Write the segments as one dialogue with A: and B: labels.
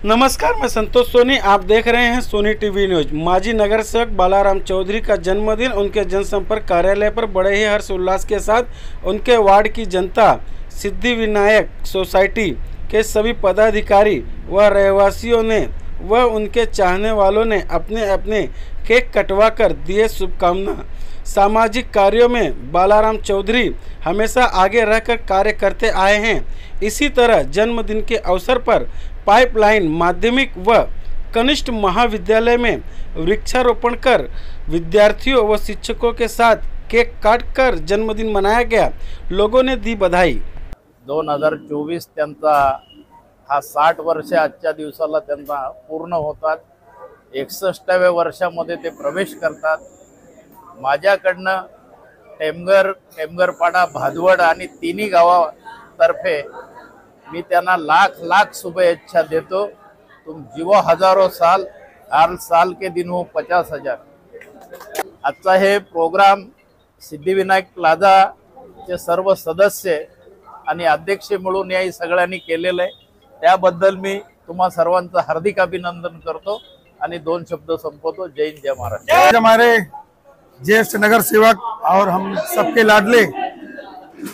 A: नमस्कार, मैं संतोष सोनी। आप देख रहे हैं सोनी टीवी न्यूज। माजी नगर सेवक बालाराम चौधरी का जन्मदिन उनके जनसंपर्क कार्यालय पर बड़े ही हर्ष उल्लास के साथ उनके वार्ड की जनता, सिद्धि विनायक सोसाइटी के सभी पदाधिकारी व रहवासियों ने व उनके चाहने वालों ने अपने अपने केक कटवाकर दिए शुभकामना। सामाजिक कार्यों में बालाराम चौधरी हमेशा आगे रहकर कार्य करते आए हैं। इसी तरह जन्मदिन के अवसर पर पाइपलाइन माध्यमिक व कनिष्ठ महाविद्यालय में वृक्षारोपण कर विद्यार्थियों व शिक्षकों के साथ केक काटकर जन्मदिन मनाया गया। लोगों ने दी बधाई।
B: 2024 त्यांचा हा 60 वर्ष आजच्या दिवसाला त्यांना पूर्ण होतात। 61व्या वर्षामध्ये ते प्रवेश करतात। माझ्याकडनं टेमगरपाडा, भादवड आणि तिन्ही गावातर्फे मी त्यांना लाख लाख शुभेच्छा देतो। तुम जीवो हजारों साल, हर साल के दिन हो 50,000। आजचा हे प्रोग्राम सिद्धिविनायक प्लाझा चे सर्व सदस्य आणि अध्यक्ष मिळून या सगळ्यांनी केलेलं आहे। त्याबद्दल मी तुम्हा सर्वांचं हार्दिक अभिनंदन करतो आणि 2 शब्द संपवतो। जय हिंद, जय महाराष्ट्र।
C: हमारे ज्येष्ठ नगर सेवक और हम सबके लाडले,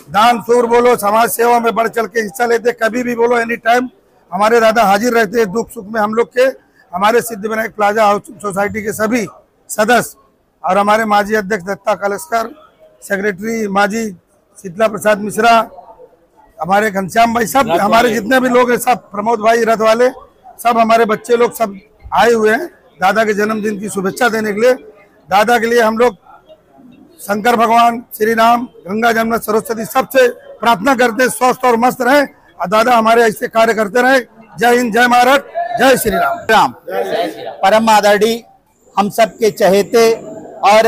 C: दान सूर बोलो, समाज सेवा में बढ़ चल के हिस्सा लेते, कभी भी बोलो, एनी टाइम हमारे दादा हाजिर रहते हैं दुख सुख में। हम लोग के हमारे सिद्धिविनायक प्लाजा हाउसिंग सोसाइटी के सभी सदस्य और हमारे माजी अध्यक्ष दत्ता कलस्कर, सेक्रेटरी माजी शीतला प्रसाद मिश्रा, हमारे घनश्याम भाई, सब हमारे जितने भी लोग हैं, सब प्रमोद भाई रथ वाले, सब हमारे बच्चे लोग सब आए हुए हैं दादा के जन्मदिन की शुभेच्छा देने के लिए। दादा के लिए हम लोग शंकर भगवान, श्री राम, गंगा जमुना, सरस्वती सबसे प्रार्थना करते हैं स्वस्थ और मस्त रहे और दादा हमारे ऐसे कार्य करते रहे। जय हिंद, जय महाराष्ट्र, जय श्री राम।
D: परम आदरणीय, हम सब के चहेते और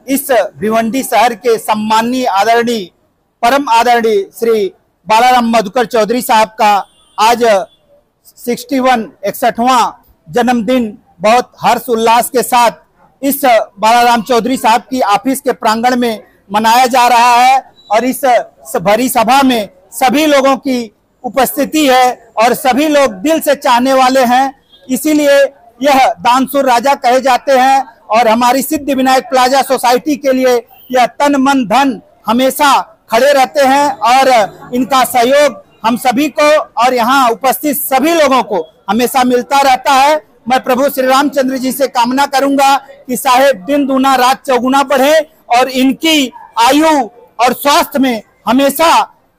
D: इस भिवंडी शहर के सम्माननीय आदरणीय, परम आदरणीय श्री बालाराम मधुकर चौधरी साहब का आज 61वां जन्मदिन बहुत हर्ष उल्लास के साथ इस बालाराम चौधरी साहब की ऑफिस के प्रांगण में मनाया जा रहा है। और इस भरी सभा में सभी लोगों की उपस्थिति है और सभी लोग दिल से चाहने वाले हैं, इसीलिए यह दानशूर राजा कहे जाते हैं। और हमारी सिद्धि विनायक प्लाजा सोसाइटी के लिए यह तन मन धन हमेशा खड़े रहते हैं और इनका सहयोग हम सभी को और यहाँ उपस्थित सभी लोगों को हमेशा मिलता रहता है। मैं प्रभु श्री रामचंद्र जी से कामना करूंगा कि साहेब दिन दूना रात चौगुना बढ़े और इनकी आयु और स्वास्थ्य में हमेशा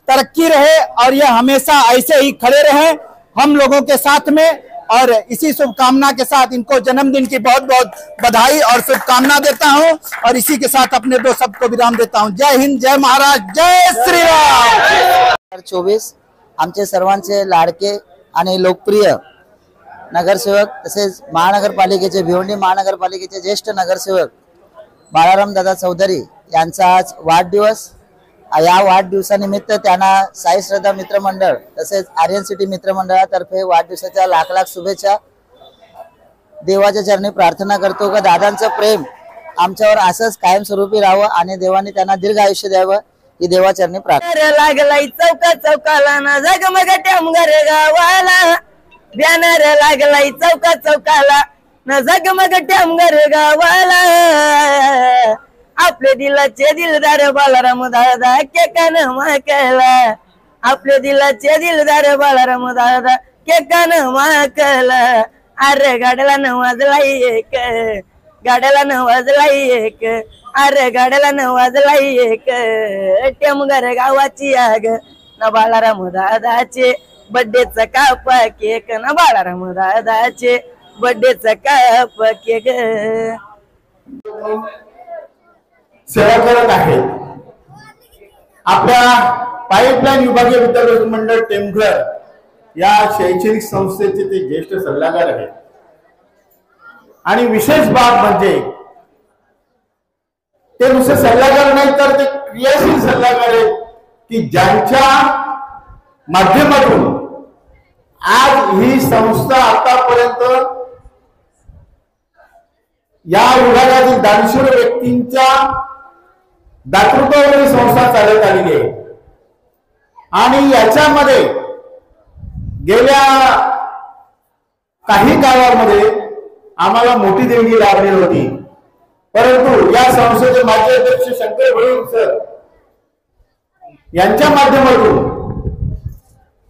D: तरक्की रहे और यह हमेशा ऐसे ही खड़े रहे हम लोगों के साथ में। और इसी शुभकामना के साथ इनको जन्मदिन की बहुत बहुत बधाई और शुभकामना देता हूं और इसी के साथ अपने 2 शब्द को विराम देता हूं। जय हिंद, जय महाराष्ट्र, जय श्री राम।
E: 2024 आमचे सर्वांचे लाडके आणि लोकप्रिय नगरसेवक तसेच महानगरपालिकेचे, भिवंडी महानगरपालिकेचे ज्येष्ठ नगरसेवक बालाराम दादा चौधरी यांचा आज वाढदिवस। या वाढदिवसानिमित्त त्यांना साई श्रद्धा मित्रमंडळ तसेच आर्यन सिटी मित्रमंडळातर्फे वाढदिवसाच्या लाख लाख शुभेच्छा। देवाच्या चरणी प्रार्थना करतो की दादांचं प्रेम आमच्यावर असंच कायमस्वरूपी राहावं आणि देवाने त्यांना दीर्घ आयुष्य द्यावं ही देवाचरणी प्रार्थना।
F: लागलाय चौका चौकाला ना जगमग टेमगर गावाला, बॅनर लागलाय चौका चौकाला न जगमग टेमगर गावाला। आपले दिलाचे दिलदार बालाराम दादा के कान माकला, आपले दिलाचे दिलदार बालाराम दादा के कान माकला। अरे गाड्याला न वाजलाई एक, गाड्याला न वाजलाई एक, अरे गाड्याला न वाजलाई एक। टेमगर गावाची आग न बालाराम दादाचे बर्थडेचा काप केक, न बालाराम दादाचे बर्थडेचा काप केक।
G: सेवा करत आहे। आपल्या पाईपलाईन विभागीय विद्यापीठ मंडळ टेमघर या शैक्षणिक संस्थेचे ते ज्येष्ठ सल्लागार आहेत आणि विशेष बाब म्हणजे ते नुसते सल्लागार नाही तर ते क्रियाशील सल्लागार आहेत की ज्यांच्या माध्यमातून आज ही संस्था आतापर्यंत या विभागातील दानशूर व्यक्तींच्या दातृत्वावर संस्था चालत आलेली आहे आणि याच्यामध्ये गेल्या काही काळामध्ये आम्हाला मोठी देणगी लाभली होती, परंतु या संस्थेचे माजी अध्यक्ष शंकर भोईर सर यांच्या माध्यमातून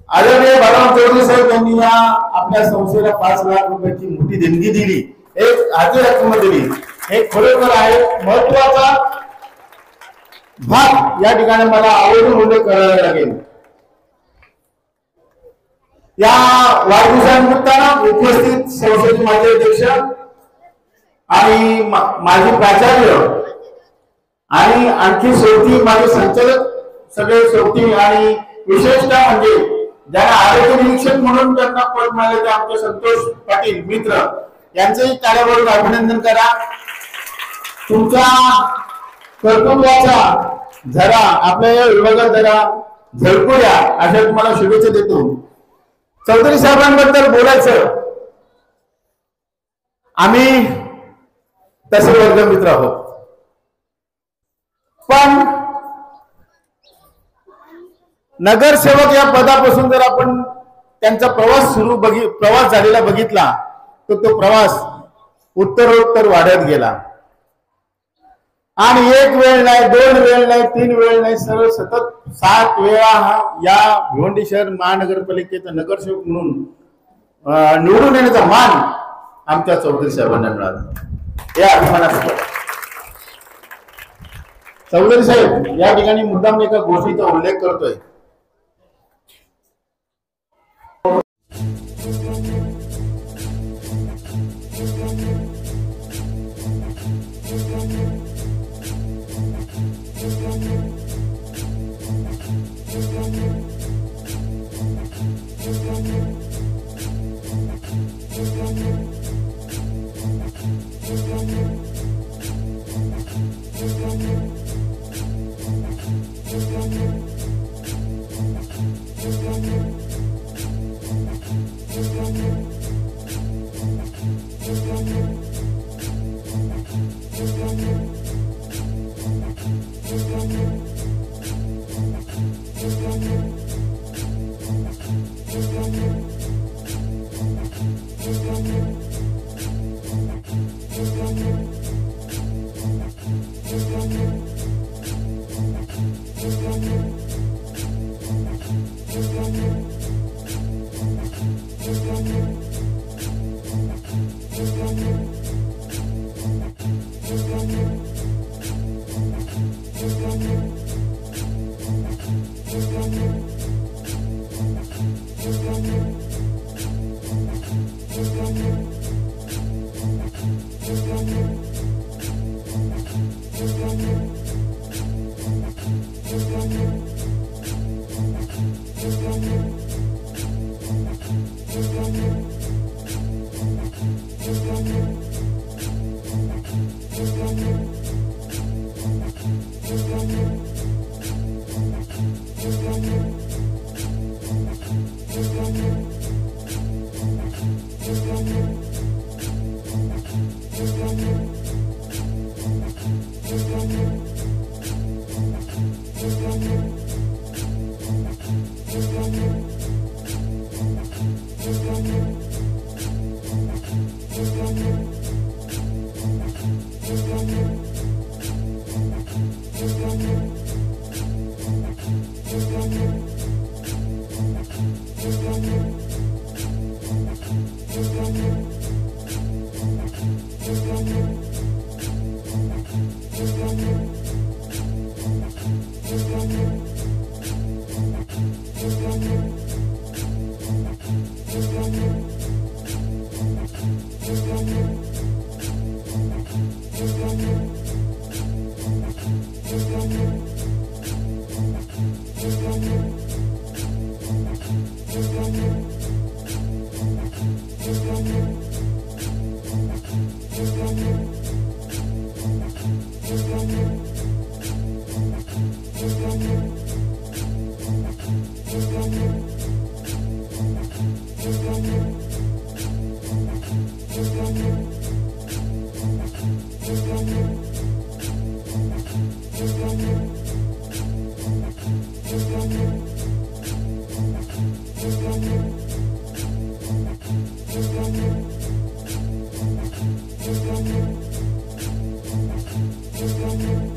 G: आदरणीय बाळाराम चौधरी साहेब यांनी या आपल्या संस्थेला 5 लाख रुपयाची मोठी देणगी दिली, एक आधी रक्कम दिली. हे खरोखर आहे महत्वाचा भाग या ठिकाणी मला आवर्जून उल्लेख करावा लागेल. या वाढदिवसानिमित्तानं उपस्थित संस्थेचे माजी अध्यक्ष आणि माजी प्राचार्य आणि आणखी सोबती माझे संचालक सगळे सोबती आणि विशेषतः म्हणजे ज्यांना आरोग्य निरीक्षक म्हणून त्यांना पद मिळाले ते आमचे संतोष पाटील मित्र यांचंही कार्यावरून अभिनंदन करा. तुमच्या कर्तृत्वाचा जरा आपल्या या विभागात जरा झळकूया अशा तुम्हाला शुभेच्छा देतो. चौधरी साहेबांबद्दल बोलायचं, आम्ही तसे वर्ग मित्र आहोत, पण नगरसेवक या पदापासून जर आपण त्यांचा प्रवास झालेला बघितला तर तो प्रवास उत्तरोत्तर वाढत गेला आणि 1 वेळ नाही, 2 वेळ नाही, 3 वेळ नाही, सरळ सतत 7 वेळा या भिवंडी शहर महानगरपालिकेचा नगरसेवक म्हणून निवडून येण्याचा मान आमच्या चौधरी साहेबांना मिळाला. या अभिमानास्पद चौधरी साहेब या ठिकाणी मुद्दाम एका गोष्टीचा उल्लेख करतोय.
H: Thank you.